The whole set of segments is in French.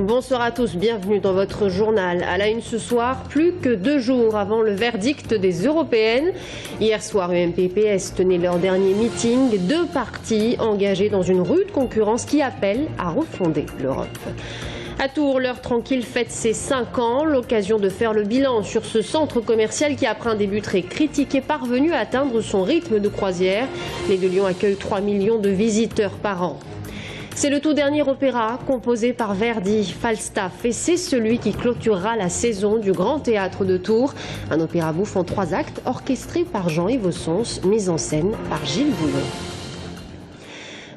Bonsoir à tous, bienvenue dans votre journal. À la une ce soir, plus que 2 jours avant le verdict des européennes. Hier soir, UMP et PS tenaient leur dernier meeting. 2 partis engagés dans une rude concurrence qui appelle à refonder l'Europe. À Tours, l'heure tranquille fête ses 5 ans. L'occasion de faire le bilan sur ce centre commercial qui, après un début très critique, est parvenu à atteindre son rythme de croisière. Les deux lions accueillent 3 millions de visiteurs par an. C'est le tout dernier opéra composé par Verdi, Falstaff, et c'est celui qui clôturera la saison du Grand Théâtre de Tours. Un opéra bouffe en 3 actes, orchestré par Jean-Yves Ossons, mise en scène par Gilles Boulon.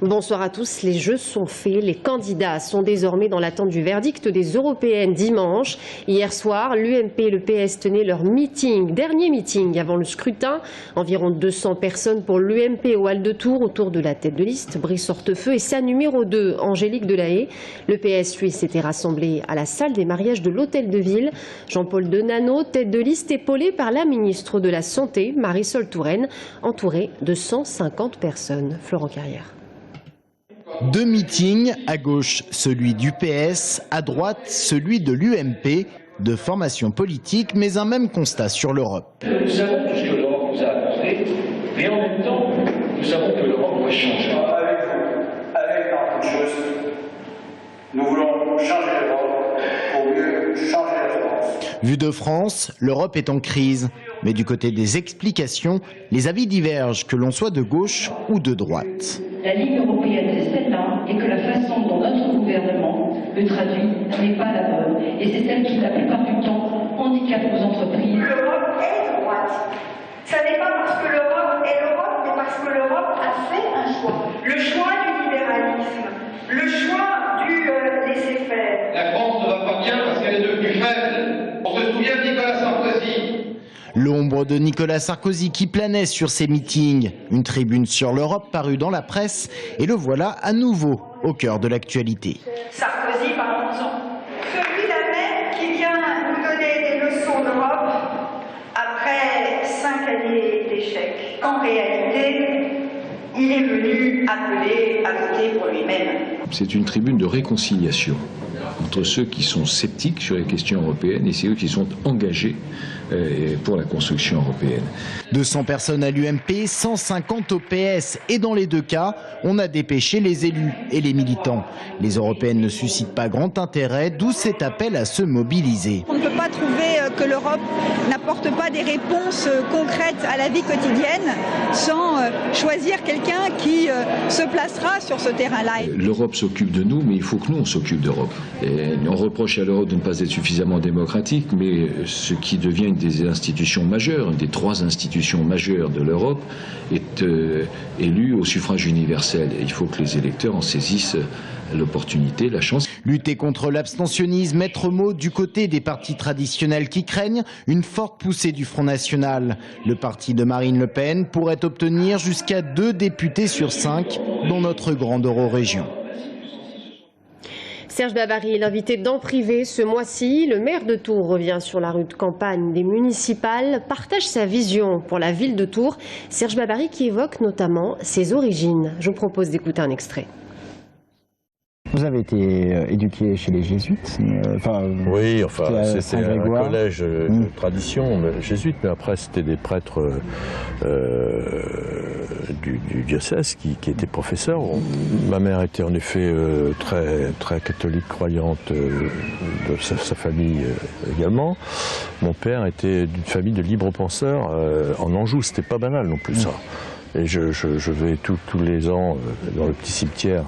Bonsoir à tous, les jeux sont faits, les candidats sont désormais dans l'attente du verdict des européennes dimanche. Hier soir, l'UMP et le PS tenaient leur dernier meeting avant le scrutin. Environ 200 personnes pour l'UMP au hall de Tours autour de la tête de liste, Brice Hortefeux, et sa numéro 2, Angélique Delahaye. Le PS, lui, s'était rassemblé à la salle des mariages de l'Hôtel de Ville. Jean-Paul Denanot, tête de liste, épaulé par la ministre de la Santé, Marisol Touraine, entouré de 150 personnes. Florent Carrière. 2 meetings, à gauche celui du PS, à droite celui de l'UMP, de formation politique, mais un même constat sur l'Europe. Nous savons tout ce que l'Europe nous a apporté, mais en même temps, nous savons que l'Europe doit changer. Avec vous, avec notre chose, nous voulons changer l'Europe pour mieux changer la France. Vu de France, l'Europe est en crise. Mais du côté des explications, les avis divergent, que l'on soit de gauche ou de droite. La ligne européenne, c'est celle-là, et que la façon dont notre gouvernement le traduit n'est pas la bonne. Et c'est celle qui, la plupart du temps, handicape nos entreprises. L'Europe est droite. Ça n'est pas parce que l'Europe est l'Europe, mais parce que l'Europe a fait un choix. Le choix du libéralisme, le choix du laisser-faire. La France ne va pas bien parce qu'elle est devenue faible. On se souvient de Nicolas Sarkozy. L'ombre de Nicolas Sarkozy qui planait sur ses meetings. Une tribune sur l'Europe parue dans la presse et le voilà à nouveau au cœur de l'actualité. Sarkozy, parlons-en. Celui-là même qui vient nous donner des leçons d'Europe après 5 années d'échec. En réalité, il est venu appeler à voter pour lui-même. C'est une tribune de réconciliation entre ceux qui sont sceptiques sur les questions européennes et ceux qui sont engagés pour la construction européenne. 200 personnes à l'UMP, 150 au PS et dans les 2 cas, on a dépêché les élus et les militants. Les européennes ne suscitent pas grand intérêt, d'où cet appel à se mobiliser. On ne peut pas trouver que l'Europe n'apporte pas des réponses concrètes à la vie quotidienne sans choisir quelqu'un qui se placera sur ce terrain-là. L'Europe s'occupe de nous, mais il faut que nous on s'occupe d'Europe. On reproche à l'Europe de ne pas être suffisamment démocratique, mais ce qui devient une des institutions majeures, une des 3 institutions majeures de l'Europe, est élue au suffrage universel. Et il faut que les électeurs en saisissent l'opportunité, la chance. Lutter contre l'abstentionnisme, maître mot du côté des partis traditionnels qui craignent une forte poussée du Front National. Le parti de Marine Le Pen pourrait obtenir jusqu'à 2 députés sur 5 dans notre grande Eurorégion. Serge Babary est l'invité d'En Privé ce mois-ci. Le maire de Tours revient sur la rue de campagne des municipales, partage sa vision pour la ville de Tours. Serge Babary qui évoque notamment ses origines. Je vous propose d'écouter un extrait. Vous avez été éduqué chez les jésuites Oui, c'était un collège de tradition jésuite, mais après c'était des prêtres du diocèse qui étaient professeurs. Ma mère était en effet très catholique, croyante, de sa famille également. Mon père était d'une famille de libres penseurs en Anjou, c'était pas banal non plus ça. Et je vais tous les ans dans le petit cimetière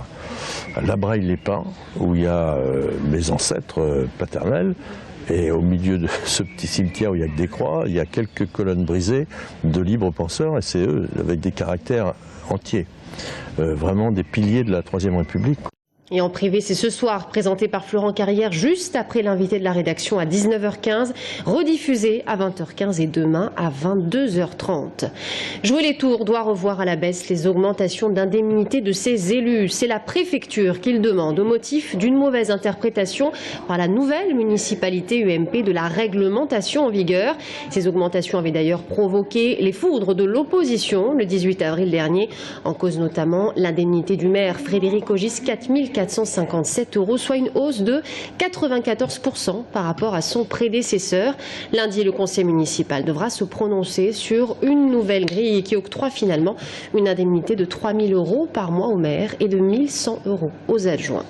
à Labraille-les-Pins, où il y a mes ancêtres paternels. Et au milieu de ce petit cimetière où il n'y a que des croix, il y a quelques colonnes brisées de libres penseurs, et c'est eux, avec des caractères entiers. Vraiment des piliers de la Troisième République. Et En Privé, c'est ce soir, présenté par Florent Carrière, juste après l'invité de la rédaction à 19h15, rediffusé à 20h15 et demain à 22h30. Jouer les tours doit revoir à la baisse les augmentations d'indemnités de ses élus. C'est la préfecture qui le demande au motif d'une mauvaise interprétation par la nouvelle municipalité UMP de la réglementation en vigueur. Ces augmentations avaient d'ailleurs provoqué les foudres de l'opposition le 18 avril dernier, en cause notamment l'indemnité du maire Frédéric Ogis, 4 457 €, soit une hausse de 94% par rapport à son prédécesseur. Lundi, le conseil municipal devra se prononcer sur une nouvelle grille qui octroie finalement une indemnité de 3 000 € par mois aux maires et de 1 100 € aux adjoints.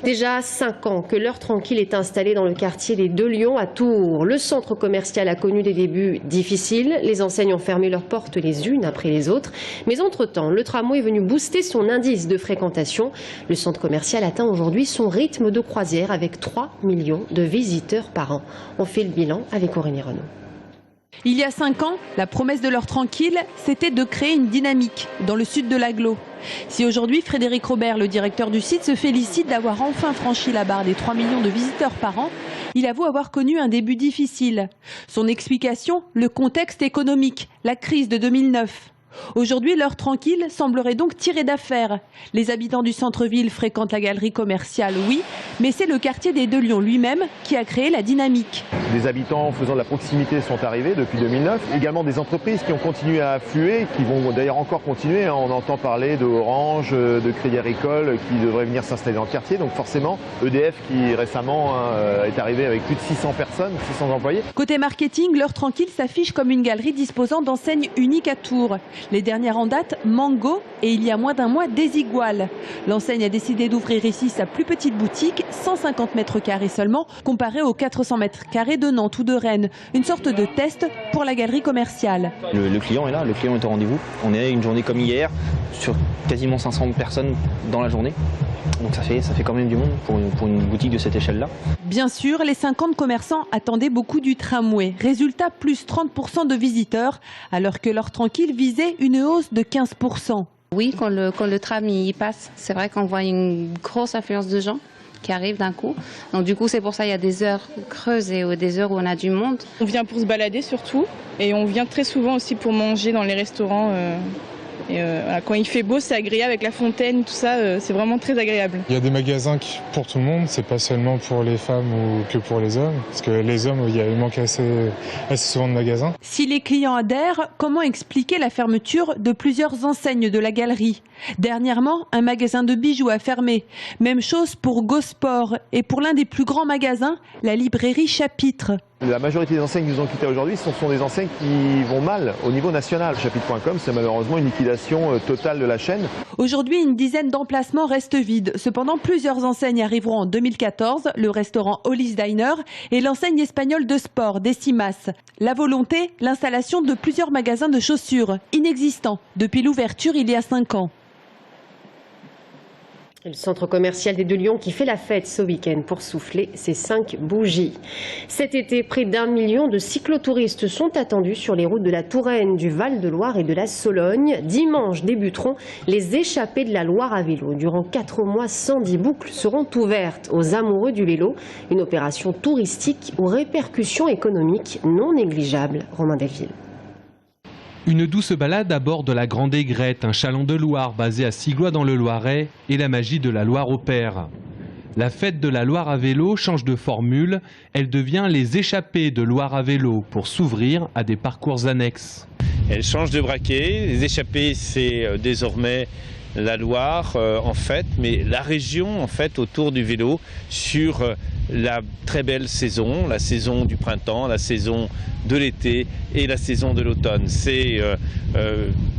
Déjà 5 ans que l'heure tranquille est installée dans le quartier des Deux Lions à Tours. Le centre commercial a connu des débuts difficiles. Les enseignes ont fermé leurs portes les unes après les autres. Mais entre-temps, le tramway est venu booster son indice de fréquentation. Le centre commercial atteint aujourd'hui son rythme de croisière avec 3 millions de visiteurs par an. On fait le bilan avec Aurélie Renaud. Il y a 5 ans, la promesse de l'heure tranquille, c'était de créer une dynamique dans le sud de l'agglo. Si aujourd'hui Frédéric Robert, le directeur du site, se félicite d'avoir enfin franchi la barre des 3 millions de visiteurs par an, il avoue avoir connu un début difficile. Son explication, le contexte économique, la crise de 2009. Aujourd'hui, l'heure tranquille semblerait donc tirer d'affaire. Les habitants du centre-ville fréquentent la galerie commerciale, oui, mais c'est le quartier des Deux Lions lui-même qui a créé la dynamique. Des habitants faisant de la proximité sont arrivés depuis 2009. Également des entreprises qui ont continué à affluer, qui vont d'ailleurs encore continuer. On entend parler de Orange, de Crédit Agricole qui devraient venir s'installer dans le quartier. Donc forcément, EDF qui récemment est arrivé avec plus de 600 personnes, 600 employés. Côté marketing, l'heure tranquille s'affiche comme une galerie disposant d'enseignes uniques à Tours. Les dernières en date, Mango et il y a moins d'un mois, Desigual. L'enseigne a décidé d'ouvrir ici sa plus petite boutique, 150 mètres carrés seulement, comparée aux 400 mètres carrés de Nantes ou de Rennes. Une sorte de test pour la galerie commerciale. Le client est là, le client est au rendez-vous. On est une journée comme hier, sur quasiment 500 personnes dans la journée. Donc ça fait quand même du monde pour une boutique de cette échelle-là. Bien sûr, les 50 commerçants attendaient beaucoup du tramway. Résultat, plus 30% de visiteurs, alors que l'heure tranquille visait une hausse de 15%. Oui, quand le tram y passe, c'est vrai qu'on voit une grosse affluence de gens qui arrivent d'un coup. Donc du coup, c'est pour ça qu'il y a des heures creuses et des heures où on a du monde. On vient pour se balader surtout, et on vient très souvent aussi pour manger dans les restaurants. Voilà, quand il fait beau, c'est agréable avec la fontaine, tout ça, c'est vraiment très agréable. Il y a des magasins pour tout le monde, c'est pas seulement pour les femmes ou que pour les hommes, parce que les hommes, il manque assez souvent de magasins. Si les clients adhèrent, comment expliquer la fermeture de plusieurs enseignes de la galerie? Dernièrement, un magasin de bijoux a fermé. Même chose pour Gosport et pour l'un des plus grands magasins, la librairie Chapitre. La majorité des enseignes qui nous ont quittés aujourd'hui, ce sont des enseignes qui vont mal au niveau national. Chapitre.com, c'est malheureusement une liquidation totale de la chaîne. Aujourd'hui, une dizaine d'emplacements restent vides. Cependant, plusieurs enseignes arriveront en 2014, le restaurant Hollis Diner et l'enseigne espagnole de sport, Decimas. La volonté, l'installation de plusieurs magasins de chaussures, inexistants depuis l'ouverture il y a 5 ans. Le centre commercial des Deux Lions qui fait la fête ce week-end pour souffler ses 5 bougies. Cet été, près d'1 million de cyclotouristes sont attendus sur les routes de la Touraine, du Val-de-Loire et de la Sologne. Dimanche débuteront les échappées de la Loire à vélo. Durant 4 mois, 110 boucles seront ouvertes aux amoureux du vélo. Une opération touristique aux répercussions économiques non négligeables. Romain Delville. Une douce balade à bord de la Grande Aigrette, un chaland de Loire basé à Siglois dans le Loiret, et la magie de la Loire opère. La fête de la Loire à vélo change de formule, elle devient les échappées de Loire à vélo pour s'ouvrir à des parcours annexes. Elle change de braquet, les échappées c'est désormais la Loire en fait, mais la région en fait autour du vélo sur la très belle saison, la saison du printemps, la saison de l'été et la saison de l'automne. C'est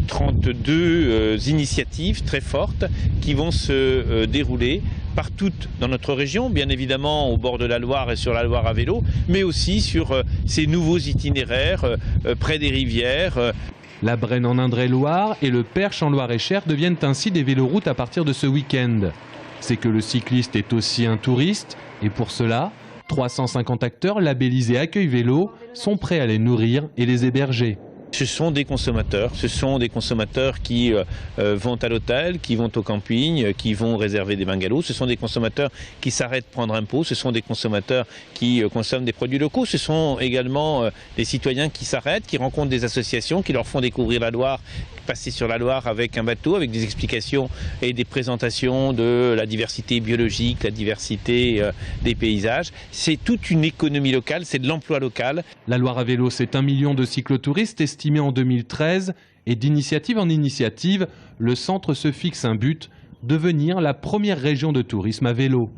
32 initiatives très fortes qui vont se dérouler partout dans notre région, bien évidemment au bord de la Loire et sur la Loire à vélo, mais aussi sur ces nouveaux itinéraires près des rivières. La Brenne en Indre-et-Loire et le Perche en Loire-et-Cher deviennent ainsi des véloroutes à partir de ce week-end. C'est que le cycliste est aussi un touriste et pour cela, 350 acteurs labellisés Accueil Vélo sont prêts à les nourrir et les héberger. Ce sont des consommateurs qui vont à l'hôtel, qui vont au camping, qui vont réserver des bungalows. Ce sont des consommateurs qui s'arrêtent prendre un pot. Ce sont des consommateurs qui consomment des produits locaux. Ce sont également des citoyens qui s'arrêtent, qui rencontrent des associations, qui leur font découvrir la Loire, passer sur la Loire avec un bateau, avec des explications et des présentations de la diversité biologique, la diversité des paysages. C'est toute une économie locale, c'est de l'emploi local. La Loire à vélo, c'est 1 million de cyclotouristes estimés en 2013 et d'initiative en initiative, le centre se fixe un but, devenir la première région de tourisme à vélo.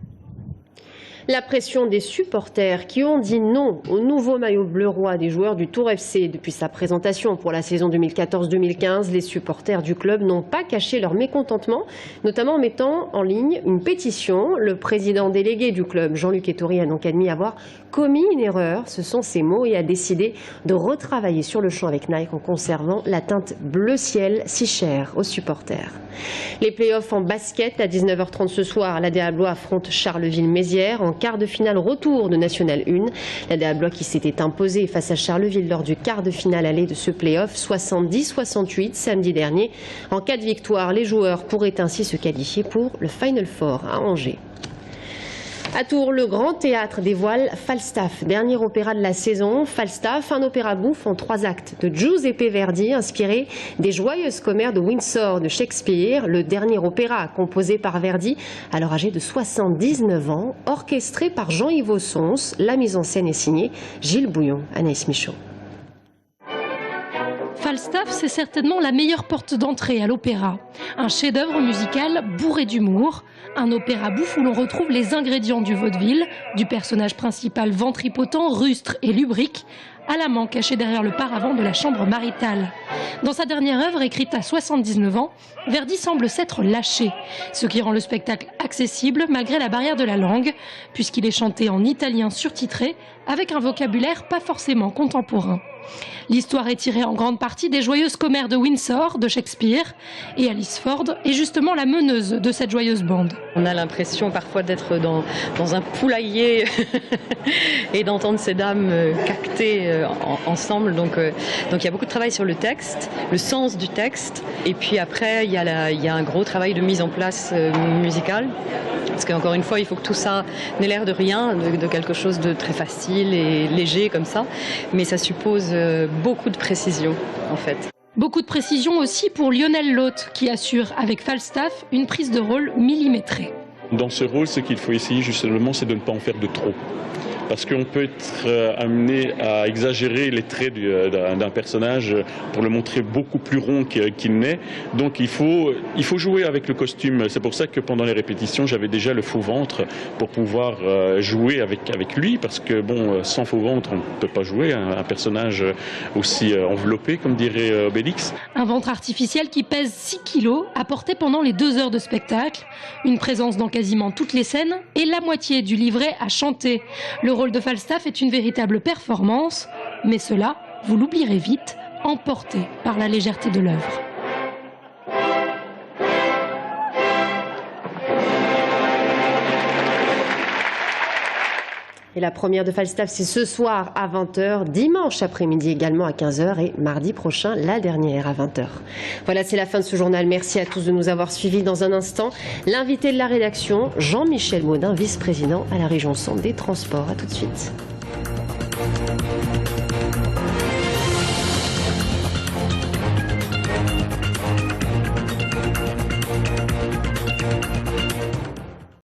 La pression des supporters qui ont dit non au nouveau maillot bleu-roi des joueurs du Tour FC depuis sa présentation pour la saison 2014-2015. Les supporters du club n'ont pas caché leur mécontentement, notamment en mettant en ligne une pétition. Le président délégué du club, Jean-Luc Ettori, a donc admis avoir commis une erreur, ce sont ses mots, et a décidé de retravailler sur le champ avec Nike en conservant la teinte bleu ciel si chère aux supporters. Les playoffs en basket à 19h30 ce soir, l'ADA Blois affronte Charleville-Mézières en quart de finale retour de National 1. L'ADA Blois qui s'était imposé face à Charleville lors du quart de finale aller de ce play-off 70-68 samedi dernier. En cas de victoire, les joueurs pourraient ainsi se qualifier pour le Final Four à Angers. À Tours, le Grand Théâtre dévoile Falstaff, dernier opéra de la saison. Falstaff, un opéra bouffe en 3 actes de Giuseppe Verdi, inspiré des joyeuses commères de Windsor de Shakespeare, le dernier opéra composé par Verdi, alors âgé de 79 ans, orchestré par Jean-Yves Ossons. La mise en scène est signée Gilles Bouillon, Anaïs Michaud. Falstaff, c'est certainement la meilleure porte d'entrée à l'opéra. Un chef-d'œuvre musical bourré d'humour, un opéra bouffe où l'on retrouve les ingrédients du vaudeville, du personnage principal ventripotent, rustre et lubrique, à l'amant caché derrière le paravent de la chambre maritale. Dans sa dernière œuvre, écrite à 79 ans, Verdi semble s'être lâché, ce qui rend le spectacle accessible malgré la barrière de la langue, puisqu'il est chanté en italien surtitré, avec un vocabulaire pas forcément contemporain. L'histoire est tirée en grande partie des joyeuses commères de Windsor de Shakespeare, et Alice Ford est justement la meneuse de cette joyeuse bande. On a l'impression parfois d'être dans un poulailler et d'entendre ces dames cacter ensemble. Donc il y a beaucoup de travail sur le texte, le sens du texte, et puis après il y a un gros travail de mise en place musicale. Parce qu'encore une fois, il faut que tout ça n'ait l'air de rien, de quelque chose de très facile et léger comme ça. Mais ça suppose beaucoup de précision, en fait. Beaucoup de précision aussi pour Lionel Loth, qui assure avec Falstaff une prise de rôle millimétrée. Dans ce rôle, ce qu'il faut essayer justement, c'est de ne pas en faire de trop. Parce qu'on peut être amené à exagérer les traits d'un personnage pour le montrer beaucoup plus rond qu'il n'est. Donc il faut jouer avec le costume. C'est pour ça que pendant les répétitions, j'avais déjà le faux ventre pour pouvoir jouer avec lui. Parce que bon, sans faux ventre, on ne peut pas jouer un personnage aussi enveloppé, comme dirait Obélix. Un ventre artificiel qui pèse 6 kilos, apporté pendant les 2 heures de spectacle. Une présence dans quasiment toutes les scènes et la moitié du livret à chanter. Le rôle de Falstaff est une véritable performance, mais cela, vous l'oublierez vite, emporté par la légèreté de l'œuvre. Et la première de Falstaff, c'est ce soir à 20h, dimanche après-midi également à 15h et mardi prochain, la dernière à 20h. Voilà, c'est la fin de ce journal. Merci à tous de nous avoir suivis. Dans un instant, l'invité de la rédaction, Jean-Michel Maudin, vice-président à la région Centre des Transports. À tout de suite.